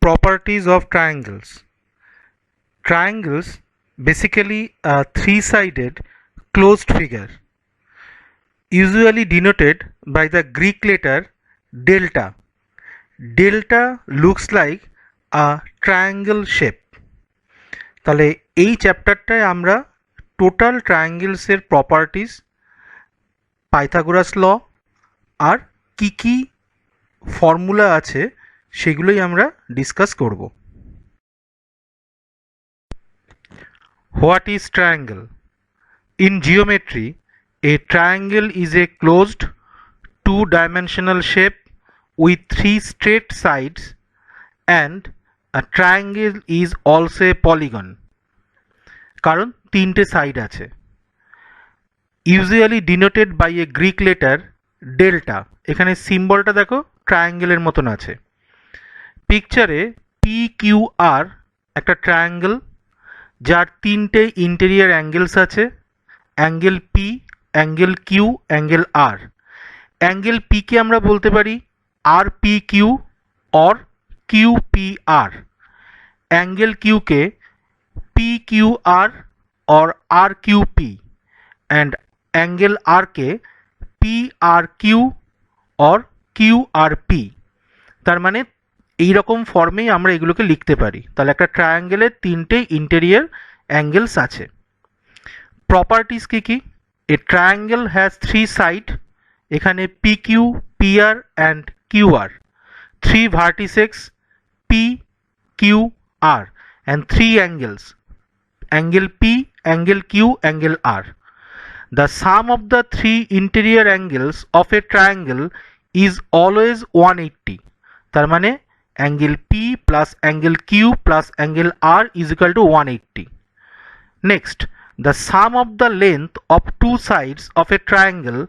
Properties of triangles. Triangles basically a three-sided closed figure, usually denoted by the Greek letter delta. Delta looks like a triangle shape. তাহলে এই চ্যাপ্টারটায় আমরা total ট্রায়াঙ্গেলসের properties, Pythagoras ল আর কি কি formula আছে সেগুলোই আমরা discuss করব। What is triangle? In geometry, a triangle is a closed two-dimensional shape with three straight sides, and a triangle is also a polygon কারণ তিনটে সাইড আছে। Usually denoted by a Greek letter delta. এখানে সিম্বলটা দেখো ট্রায়াঙ্গেলের মতন আছে। পিকচারে PQR একটা triangle যার তিনটে ইন্টেরিয়র অ্যাঙ্গেলস আছে, angle P, angle Q, angle R। Angle P কে আমরা বলতে পারি RPQ or QPR, angle Q K PQR or RQP, and angle R K PRQ or QRP। তার মানে এইরকম ফর্মেই আমরা এগুলোকে লিখতে পারি। তাহলে একটা ট্রায়াঙ্গেলের তিনটে ইন্টেরিয়র অ্যাঙ্গেলস আছে। প্রপার্টিস কি কি? A triangle has three side, এখানে PQ, PR and QR, three vertices PQR and three angles, angle P, angle Q, angle R. The sum of the three interior angles of a triangle is always 180. তার মানে angle P plus angle Q plus angle R is equal to 180. Next, the sum of the length of two sides of a triangle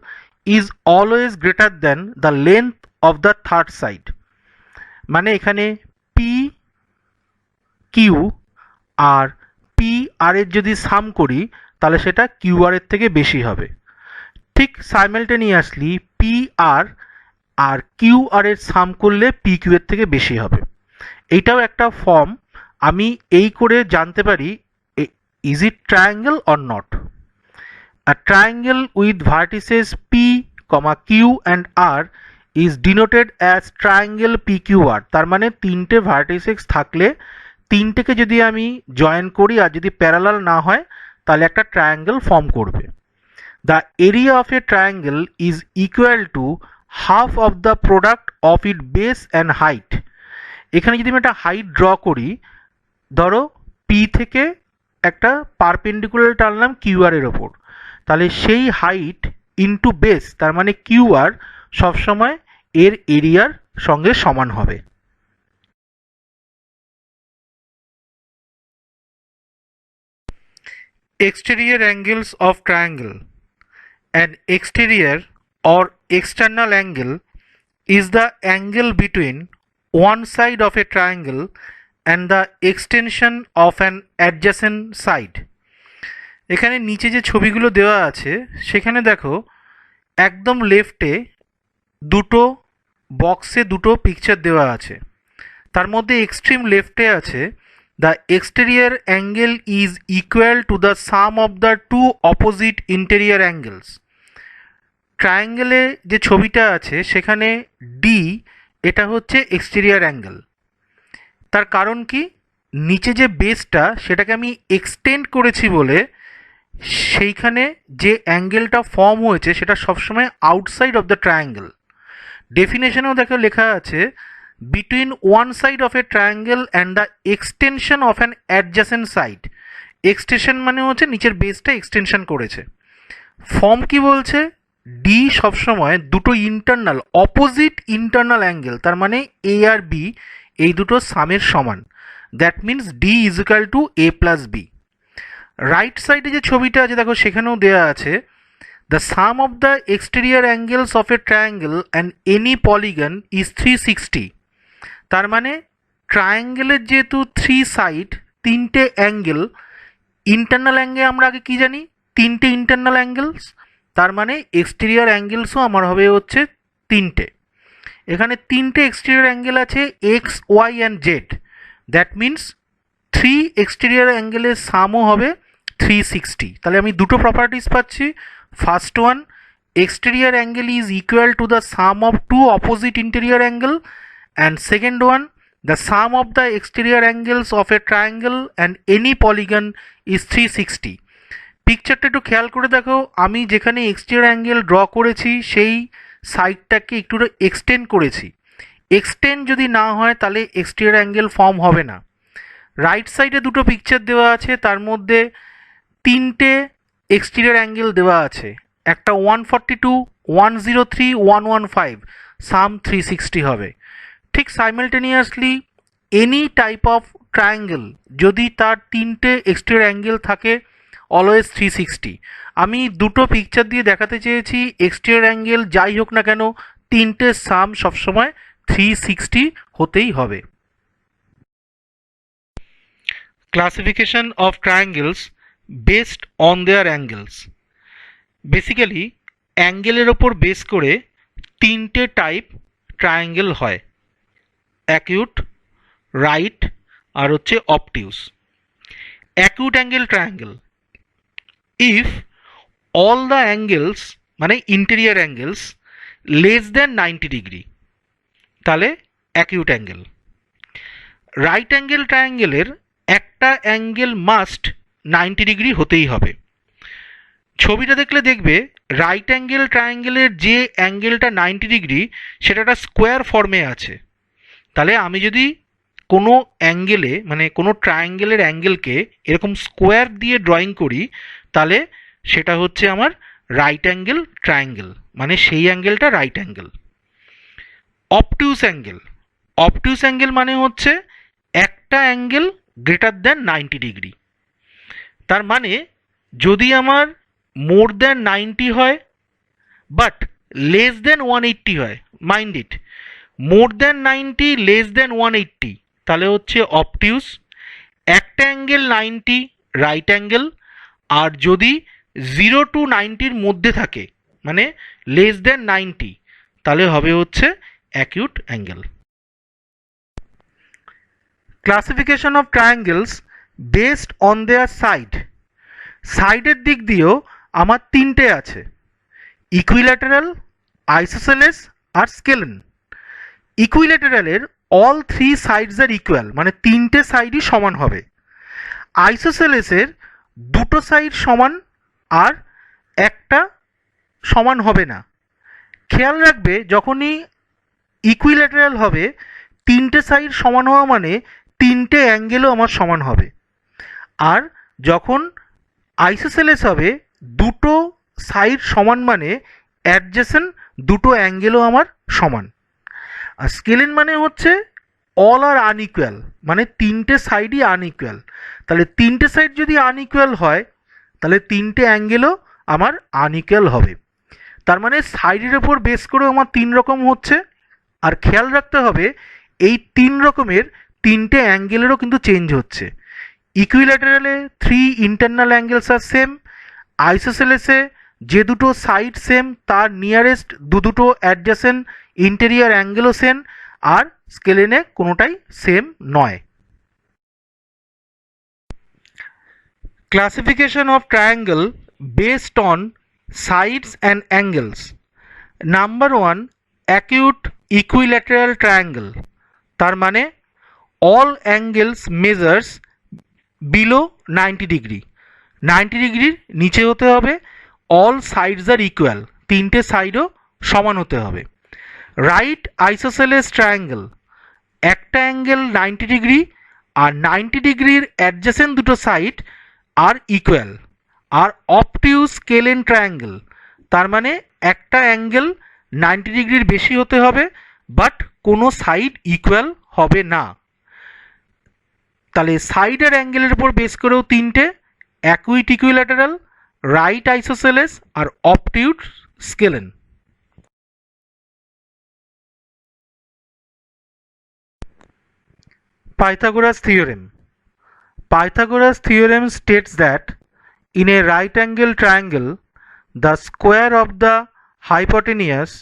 is always greater than the length of the third side. মানে এখানে PQ আর PR এর যদি সাম করি তাহলে সেটা QR এর থেকে বেশি হবে। ঠিক সাইমালটেনিয়াসলি PR আর QR এর সাম করলে PQ এর থেকে বেশি হবে। এইটাও একটা ফর্ম, আমি এই করে জানতে পারি is it triangle or not. A triangle with vertices P, Q and R is denoted as triangle PQR। তার মানে তিনটে ভার্টিসেস থাকলে তিনটেকে যদি আমি জয়েন করি আর যদি প্যারালাল না হয় তাহলে একটা ট্রায়াঙ্গেল ফর্ম করবে। The area of a triangle is equal to half of the product of it base and height. এখানে যদি আমি একটা হাইট ড্র করি, ধরো P থেকে একটা পারপেন্ডিকুলার টানলাম QR এর ওপর, তাহলে সেই হাইট ইনটু বেস, তার মানে QR সবসময় এর এরিয়ার সঙ্গে সমান হবে। Exterior angles of triangle. An exterior or external angle is the angle between one side of a triangle and the extension of an adjacent side. এখানে নিচে যে ছবিগুলো দেওয়া আছে সেখানে দেখো একদম লেফটে দুটো বক্সে দুটো পিকচার দেওয়া আছে। তার মধ্যে এক্সট্রিম লেফটে আছে the exterior angle is equal to the sum of the two opposite interior angles. ট্রায়াঙ্গেলে যে ছবিটা আছে সেখানে D এটা হচ্ছে এক্সটেরিয়র অ্যাঙ্গেল। তার কারণ কি, নিচে যে বেসটা সেটাকে আমি এক্সটেন্ড করেছি বলে সেইখানে যে অ্যাঙ্গেলটা ফর্ম হয়েছে সেটা সবসময় আউটসাইড অফ দ্য ট্রায়াঙ্গেল। ডেফিনেশনেও দেখো লেখা আছে between one side of a triangle and the extension of an adjacent side. Extension মানে হচ্ছে নিচের বেসটা এক্সটেনশন করেছে। ফর্ম কি বলছে, ডি সবসময় দুটো ইন্টারনাল অপোজিট ইন্টারনাল অ্যাঙ্গেল, তার মানে এ আর বি এই দুটো সামের সমান। That means D is equal to A plus B. Right সাইডে যে ছবিটা আছে দেখো সেখানেও দেওয়া আছে the sum of the exterior angles of a triangle and any polygon is 360. তার মানে ট্রায়াঙ্গেলের যেহেতু থ্রি সাইড, তিনটে অ্যাঙ্গেল, ইন্টারনাল অ্যাঙ্গেল আমরা আগে কি জানি তিনটে ইন্টারনাল অ্যাঙ্গেলস, তার মানে এক্সটেরিয়র অ্যাঙ্গেলসও আমার হবে তিনটে। এখানে তিনটে এক্সটেরিয়র অ্যাঙ্গেল আছে x, y and z. That means 3 exterior অ্যাঙ্গেলের সামও হবে 360। তাহলে আমি দুটো প্রপার্টিস পাচ্ছি। First one, exterior angle is equal to the sum of two opposite interior angle, and second one, the sum of the exterior angles of a triangle and any polygon is 360। পিকচারটা একটু খেয়াল করে দেখো, আমি যেখানে exterior angle draw করেছি সেই সাইডটাকে একটু এক্সটেন্ড করেছি। এক্সটেন্ড যদি না হয় তাহলে এক্সটেরিয়র অ্যাঙ্গেল ফর্ম হবে না। রাইট সাইডে দুটো পিকচার দেওয়া আছে, তার মধ্যে তিনটে এক্সটেরিয়র অ্যাঙ্গেল দেওয়া আছে, একটা 142, 103, 115, সাম 360 হবে। ঠিক simultaneously any type of triangle যদি তার তিনটে এক্সটেরিয়র অ্যাঙ্গেল থাকে অলওয়েজ 360। আমি দুটো পিকচার দিয়ে দেখাতে চেয়েছি এক্সটেরিয়র অ্যাঙ্গেল যাই হোক না কেন তিনটে সাম সবসময় 360 হতেই হবে। Classification of triangles based on their angles. Basically অ্যাঙ্গেলের ওপর বেস করে তিনটে টাইপ ট্রায়াঙ্গেল হয়, অ্যাকিউট, রাইট আর হচ্ছে obtuse. Acute angle triangle, if all the angles মানে interior angles less than 90 degree তাহলে অ্যাকিউট অ্যাঙ্গেল। রাইট অ্যাঙ্গেল ট্রায়াঙ্গেলের একটা অ্যাঙ্গেল মাস্ট 90 ডিগ্রি হতেই হবে। ছবিটা দেখলে দেখবে রাইট অ্যাঙ্গেল ট্রায়াঙ্গেলের যে অ্যাঙ্গেলটা 90 ডিগ্রি সেটা একটা স্কোয়ার ফর্মে আছে। তাহলে আমি যদি কোনো অ্যাঙ্গেলে মানে কোনো ট্রায়াঙ্গেলের অ্যাঙ্গেলকে এরকম স্কোয়ার দিয়ে ড্রয়িং করি তাহলে সেটা হচ্ছে আমার রাইট অ্যাঙ্গেল ট্রায়াঙ্গেল, মানে সেই অ্যাঙ্গেলটা রাইট অ্যাঙ্গেল। অবটিউস অ্যাঙ্গেল, অবটিউস অ্যাঙ্গেল মানে হচ্ছে একটা অ্যাঙ্গেল গ্রেটার দ্যান 90 ডিগ্রি। তার মানে যদি আমার মোর দ্যান 90 হয় বাট লেস দ্যান 180 হয়, mind it, more than 90 less than 180 তাহলে হচ্ছে অবটিউস। একটা অ্যাঙ্গেল 90 রাইট অ্যাঙ্গেল, আর যদি 0 to 90-র মধ্যে থাকে মানে লেস দ্যান 90 তাহলে হবে হচ্ছে acute angle. Classification of triangles based on there side. সাইডের দিক দিয়েও আমার তিনটে আছে, equilateral, আইসোসেলেস R স্কেলেন। ইকুইল্যাটারালের all three sides are equal মানে তিনটে সাইডই সমান হবে। আইসোসেলেসের দুটো সাইড সমান আর একটা সমান হবে না। খেয়াল রাখবে যখনই ইকুইল্যাটারাল হবে তিনটে সাইড সমান হওয়া মানে তিনটে অ্যাঙ্গেলও আমার সমান হবে, আর যখন আইসোসেলেস হবে দুটো সাইড সমান মানে অ্যাডজেসেন্ট দুটো অ্যাঙ্গেলও আমার সমান। আর স্কেলেন মানে হচ্ছে অল আর আনইকুয়াল মানে তিনটে সাইডই আনইকুয়াল। তাহলে তিনটে সাইড যদি আনইকুয়াল হয় তাহলে তিনটে অ্যাঙ্গেলও আমার আনইকুয়াল হবে। তার মানে সাইডের ওপর বেস করেও আমার তিন রকম হচ্ছে। আর খেয়াল রাখতে হবে এই তিন রকমের তিনটে অ্যাঙ্গেলেরও কিন্তু চেঞ্জ হচ্ছে। ইকুইল্যাটারালে 3 ইন্টারনাল অ্যাঙ্গেলস আর সেম, আইসোসেলেসে যে দুটো সাইড সেম তার নিয়ারেস্ট দুটো অ্যাডজেসেন্ট ইন্টেরিয়র অ্যাঙ্গেলও সেম, আর স্কেলেনে কোনোটাই সেম নয়। Classification of triangle based on sides and angles. Number 1, acute equilateral triangle, তার মানে all angles measures below 90 degree, 90 ডিগ্রির নিচে হতে হবে, অল সাইডস আর ইকুয়াল তিনটে সাইডও সমান হতে হবে। রাইট আইসোসেলেস ট্রায়াঙ্গেল, একটা অ্যাঙ্গেল 90 ডিগ্রি আর 90 ডিগ্রির অ্যাডজেসেন্ট দুটো সাইড আর ইকুয়াল। আর অবটিউস স্কেলেন ট্রায়াঙ্গেল, তার মানে একটা অ্যাঙ্গেল 90 ডিগ্রির বেশি হতে হবে বাট কোনো সাইড ইকুয়াল হবে না। তাহলে সাইড আর অ্যাঙ্গেলের উপর বেস করেও তিনটে, acute equilateral, right আইসোসেলেস R অবটিউস স্কেলেন। Pythagoras theorem. Pythagoras theorem states that in a right angle triangle the square of the hypotenuse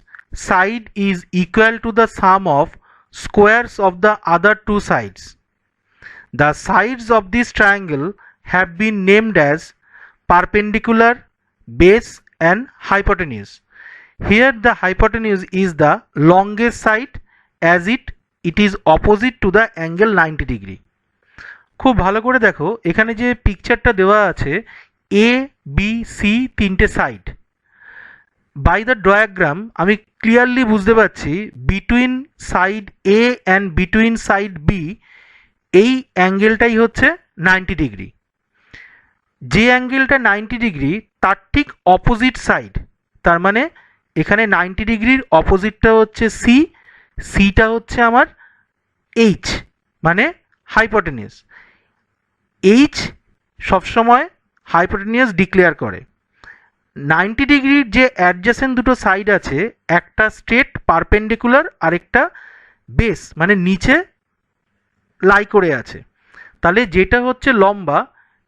side is equal to the sum of squares of the other two sides. The sides of this triangle have been named as perpendicular, base and hypotenuse. Here the hypotenuse is the longest side as it is opposite to the angle 90 degree. খুব ভালো করে দেখো, এখানে যে পিকচারটা দেওয়া আছে A B C তিনটে সাইড, বাই দ্য ডায়াগ্রাম আমি ক্লিয়ারলি বুঝতে পারছি between side A and between side B এই অ্যাঙ্গেলটাই হচ্ছে 90 ডিগ্রি। যে অ্যাঙ্গেলটা 90 ডিগ্রি তার ঠিক অপোজিট সাইড, তার মানে এখানে 90 ডিগ্রির অপোজিটটা হচ্ছে সি, সিটা হচ্ছে আমার এইচ মানে হাইপোটেনিউস। এইচ সবসময় হাইপোটেনিউস ডিক্লেয়ার করে। 90 ডিগ্রির যে অ্যাডজেসেন্ট দুটো সাইড আছে, একটা স্ট্রেট পারপেন্ডিকুলার আর একটা বেস মানে নিচে লাই করে আছে, তাহলে যেটা হচ্ছে লম্বা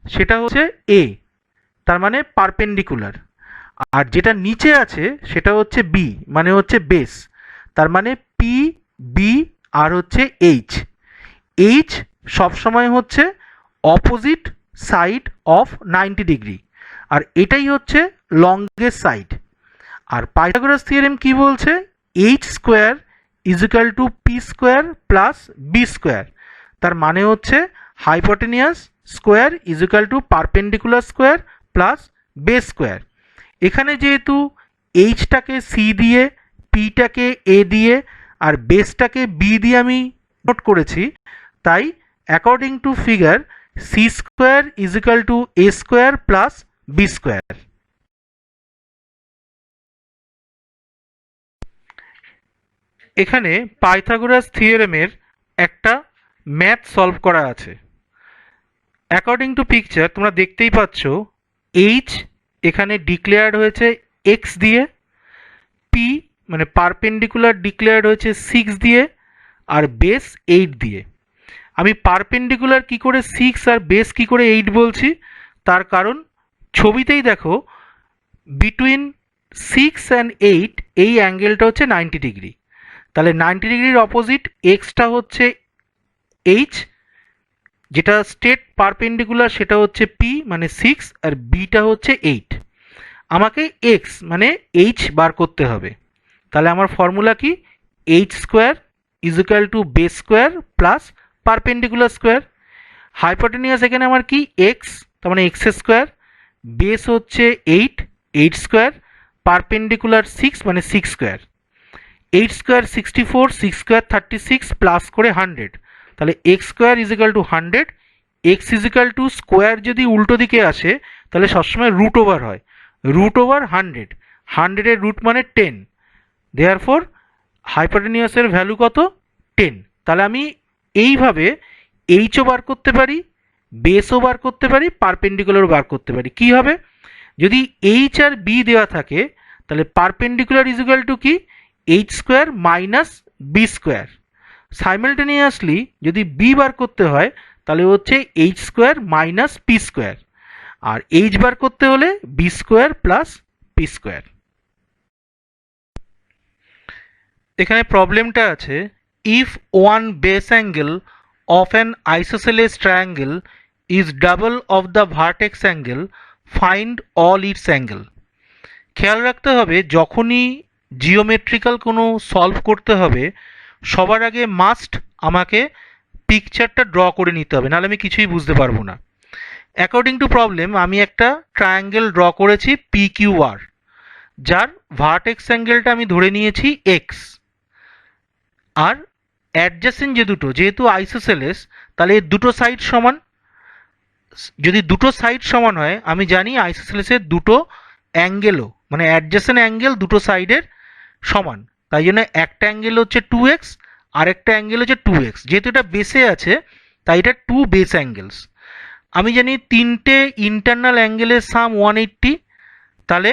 সেটা হচ্ছে এ, তার মানে পারপেন্ডিকুলার, আর যেটা নিচে আছে সেটা হচ্ছে বি মানে হচ্ছে বেস, তার মানে পি বি আর হচ্ছে এইচ। এইচ সবসময় হচ্ছে অপোজিট সাইড অফ 90 ডিগ্রি, আর এটাই হচ্ছে লংগেস্ট সাইড। আর পাইথাগোরাস থিওরেম কি বলছে? H square is equal to P square plus B square, তার মানে হচ্ছে hypotenuse square is equal to perpendicular square plus base square. এখানে যেহেতু এইচটাকে সি দিয়ে, পিটাকে এ দিয়ে আর বেসটাকে বি দিয়ে আমি নোট করেছি, তাই according to figure C square is equal to A square plus B square. এখানে পাইথাগোরাস থিওরেমের একটা ম্যাথ সলভ করা আছে। অ্যাকর্ডিং টু পিকচার তোমরা দেখতেই পাচ্ছ এইচ এখানে ডিক্লেয়ার্ড হয়েছে এক্স দিয়ে, পি মানে পারপেন্ডিকুলার ডিক্লেয়ার্ড হয়েছে 6 দিয়ে আর বেস 8 দিয়ে। আমি পারপেন্ডিকুলার কি করে 6 আর বেস কি করে 8 বলছি, তার কারণ ছবিতেই দেখো বিটুইন 6 অ্যান্ড 8 এই অ্যাঙ্গেলটা হচ্ছে 90 ডিগ্রি, তাহলে 90 ডিগ্রির অপোজিট এক্সটা হচ্ছে এইচ, যেটা স্ট্রেট পারপেন্ডিকুলার সেটা হচ্ছে পি মানে 6 আর বিটা হচ্ছে 8। আমাকে এক্স মানে এইচ বার করতে হবে, তাহলে আমার ফর্মুলা কি? H square is equal two base square plus perpendicular square. Hypotenuse এখানে আমার কি? এক্স, তার মানে এক্স স্কোয়ার, বেস হচ্ছে 8, 8 স্কোয়ার, পারপেন্ডিকুলার 6 মানে 6 স্কোয়ার, 8 স্কোয়ার 64, 6 স্কোয়ার 36 প্লাস করে 100, তাহলে x square is equal two 100। X is equal two square যদি উল্টো দিকে আসে তাহলে সবসময় রুট ওভার হয়, রুট ওভার 100, 100-এর রুট মানে 10, দেয়ারফর হাইপোটেনিয়াসের ভ্যালু কত? 10। তাহলে আমি এইভাবে এইচও বার করতে পারি, বেসও বার করতে পারি, পারপেন্ডিকুলারও বার করতে পারি। কি হবে? যদি এইচ আর বি দেওয়া থাকে তাহলে পারপেন্ডিকুলার ইজ ইকুয়াল টু কি? H square minus b square. Simultaneously যদি বি বার করতে হয় তাহলে হচ্ছে h square minus p square, আর এইচ বার করতে হলে b square plus p square. এখানে প্রবলেমটা আছে, if one base angle of an isosceles triangle is double of the vertex angle, find all its angle. খেয়াল রাখতে হবে যখনই জিওমেট্রিক্যাল কোনো সলভ করতে হবে সবার আগে মাস্ট আমাকে পিকচারটা ড্র করে নিতে হবে, নাহলে আমি কিছুই বুঝতে পারবো না। অ্যাকর্ডিং টু প্রবলেম আমি একটা ট্রায়াঙ্গেল ড্র করেছি পি কিউ আর, যার ভার্টেক্স অ্যাঙ্গেলটা আমি ধরে নিয়েছি এক্স, আর অ্যাডজেসেন্ট যে দুটো, যেহেতু আইসোসেলেস তাহলে দুটো সাইড সমান। যদি দুটো সাইড সমান হয় আমি জানি আইসোসেলেসের দুটো অ্যাঙ্গেলও মানে অ্যাডজেসেন্ট অ্যাঙ্গেল দুটো সাইডের সমান, তাই জন্য একটা অ্যাঙ্গেল হচ্ছে 2x আর একটা অ্যাঙ্গেল হচ্ছে 2x। যেহেতু এটা বেসে আছে তাই এটা 2 বেস অ্যাঙ্গেলস। আমি জানি তিনটে ইন্টারনাল অ্যাঙ্গেলের সাম 180, তাহলে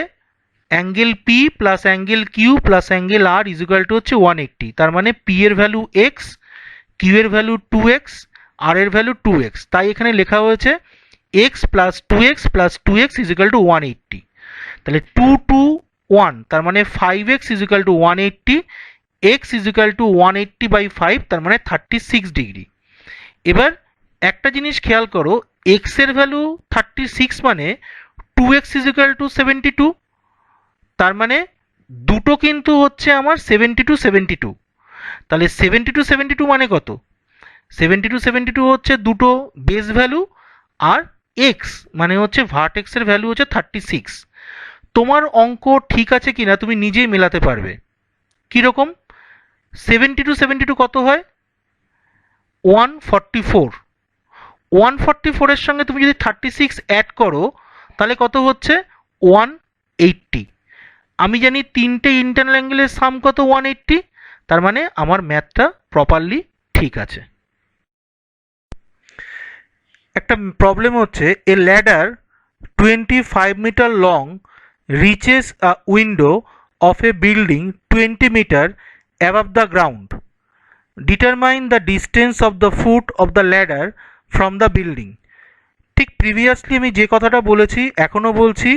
angle P plus angle Q plus angle R is equal to হচ্ছে 180, তার মানে পি এর ভ্যালু এক্স, কিউ এর ভ্যালু 2x, আর এর ভ্যালু 2x, তাই এখানে লেখা হয়েছে x plus 2x plus 2x is equal to 180। তাহলে 2 2 1 তার মানে 5x is equal to 180, x is equal to 180 by 5 তার মানে 36 ডিগ্রি। এবার একটা জিনিস খেয়াল করো, এক্স এর ভ্যালু 36 মানে 2x ইজ ইকুয়াল টু 72, তার মানে দুটো কিন্তু হচ্ছে আমার 72 তাহলে 72 মানে কত? 72 হচ্ছে দুটো বেস ভ্যালু, আর এক্স মানে হচ্ছে ভার্টেক্সের ভ্যালু হচ্ছে 36। তোমার অঙ্ক ঠিক আছে কিনা তুমি নিজেই মেলাতে পারবে। কীরকম? 72 কত হয়? 144। 144-এর সঙ্গে তুমি যদি 36 অ্যাড করো তাহলে কত হচ্ছে? 180। আমি জানি তিনটে ইন্টারনাল অ্যাঙ্গেলের সাম কত? 180। তার মানে আমার ম্যাথটা প্রপারলি ঠিক আছে। একটা প্রবলেম হচ্ছে, a ladder 25 metre long reaches a window of a building 20 meter above the ground. Determine the distance of the foot of the ladder from the building. ঠিক প্রিভিয়াসলি আমি যে কথাটা বলেছি এখনও বলছি,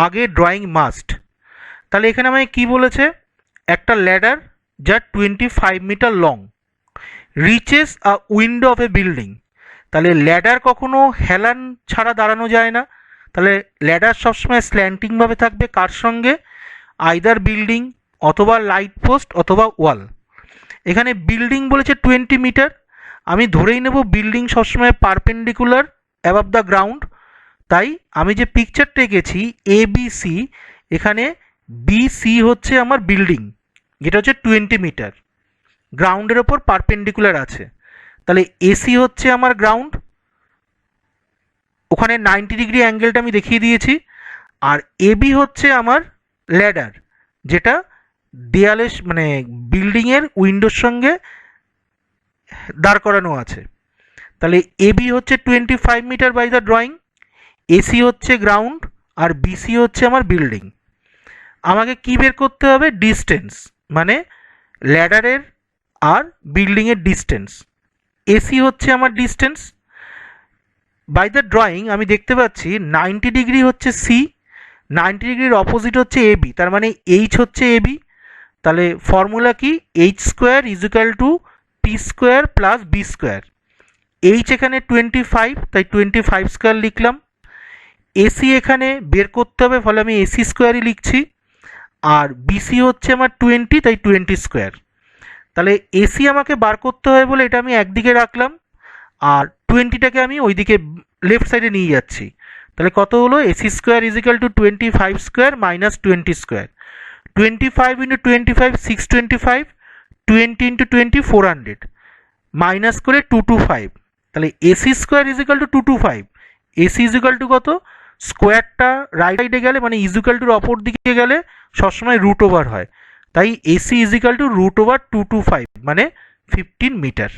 আগে ড্রয়িং মাস্ট। তাহলে এখানে আমায় কি বলেছে? একটা ল্যাডার যা 25 metre long, reaches a window of a building. তাহলে ল্যাডার কখনো হেলান ছাড়া দাঁড়ানো যায় না, তাহলে ল্যাডার সবসময় স্ল্যান্টিংভাবে থাকবে। কার সঙ্গে? আইদার বিল্ডিং অথবা লাইট পোস্ট অথবা ওয়াল। এখানে বিল্ডিং বলেছে 20 মিটার, আমি ধরেই নেব বিল্ডিং সবসময় পারপেন্ডিকুলার অ্যাবাভ দ্য গ্রাউন্ড। তাই আমি যে পিকচারটা এঁকেছি ABC, এখানে BC হচ্ছে আমার বিল্ডিং, যেটা হচ্ছে 20 মিটার, গ্রাউন্ডের ওপর পারপেন্ডিকুলার আছে। তাহলে AC হচ্ছে আমার গ্রাউন্ড, ওখানে 90 ডিগ্রি অ্যাঙ্গেলটা আমি দেখিয়ে দিয়েছি। আর AB হচ্ছে আমার ল্যাডার, যেটা দেয়ালে মানে বিল্ডিংয়ের উইন্ডোর সঙ্গে দাঁড় করানো আছে। তাহলে AB হচ্ছে 25 metre by the drawing, AC হচ্ছে গ্রাউন্ড, আর BC হচ্ছে আমার বিল্ডিং। আমাকে কি বের করতে হবে? ডিস্টেন্স, মানে ল্যাডারের আর বিল্ডিংয়ের ডিস্টেন্স। AC হচ্ছে আমার ডিস্টেন্স বাই দ্য ড্রয়িং। আমি দেখতে পাচ্ছি 90 ডিগ্রি হচ্ছে C, 90 ডিগ্রির অপোজিট হচ্ছে AB, তার মানে H হচ্ছে AB। তাহলে ফর্মুলা কি? H square is equal two P square plus B square. H এখানে 25, তাই 25 স্কোয়ার লিখলাম। AC এখানে বের করতে হবে, ফলে আমি AC স্কোয়ারই লিখছি। আর BC হচ্ছে আমার 20, তাই 20 স্কোয়ার। তাহলে AC আমাকে বার করতে হয় বলে এটা আমি একদিকে রাখলাম, আর 20টাকে আমি ওইদিকে লেফট সাইডে নিয়ে যাচ্ছি। তাহলে কত হলো? AC square is equal two 25 square minus 20 square. 25 into 25 625, 20 into 20 400, minus করে 225। তাহলে AC square is equal two 225। AC is equal two কত? স্কোয়ারটা রাইট সাইডে গেলে মানে ইজ ইকুয়াল টুর অপর দিকে গেলে সবসময় রুট ওভার হয়, তাই AC ইজ ইকুয়াল টু √225 মানে 15 মিটার।